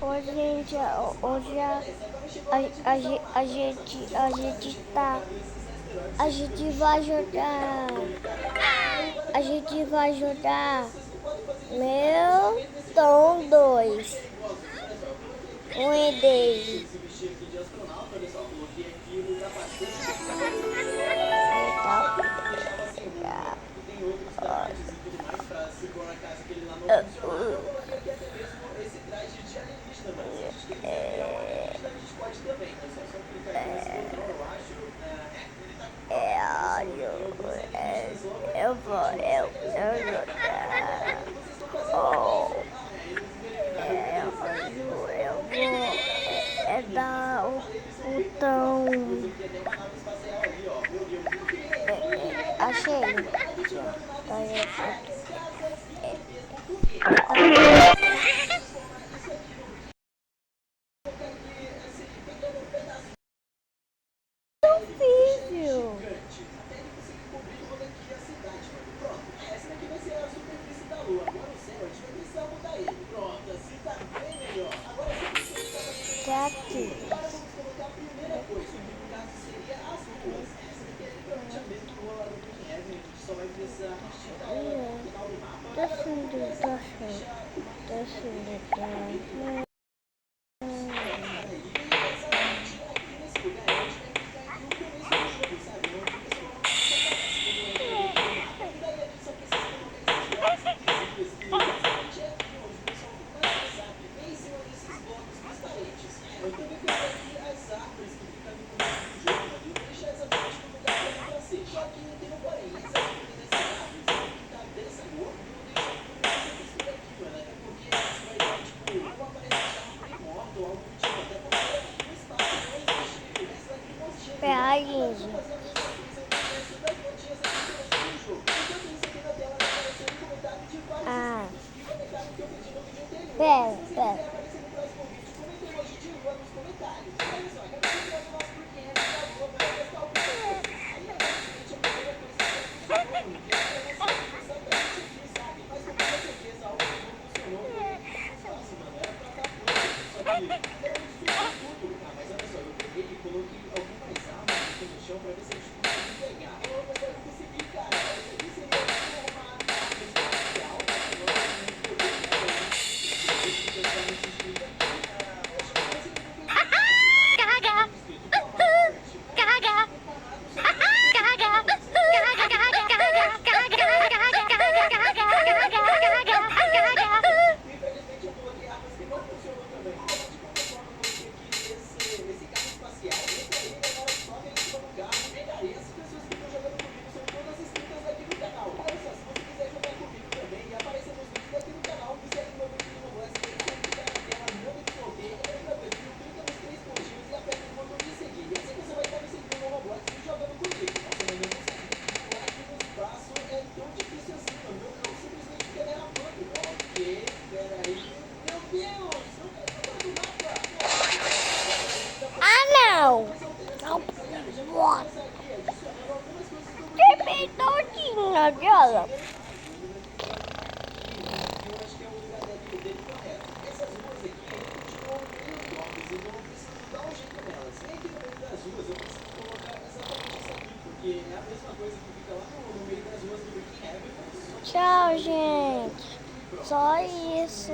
Oi, gente, hoje a gente vai jogar, a gente vai jogar meu Tom 2, um é dele. Eu jogar. Oh, eu vou dar o botão. Achei. Aqui, ó. Tá aí, filho. Tá aqui. Pera, gente. Ah. Pera. Não! Tem todinha dela. Tchau, gente. Só isso.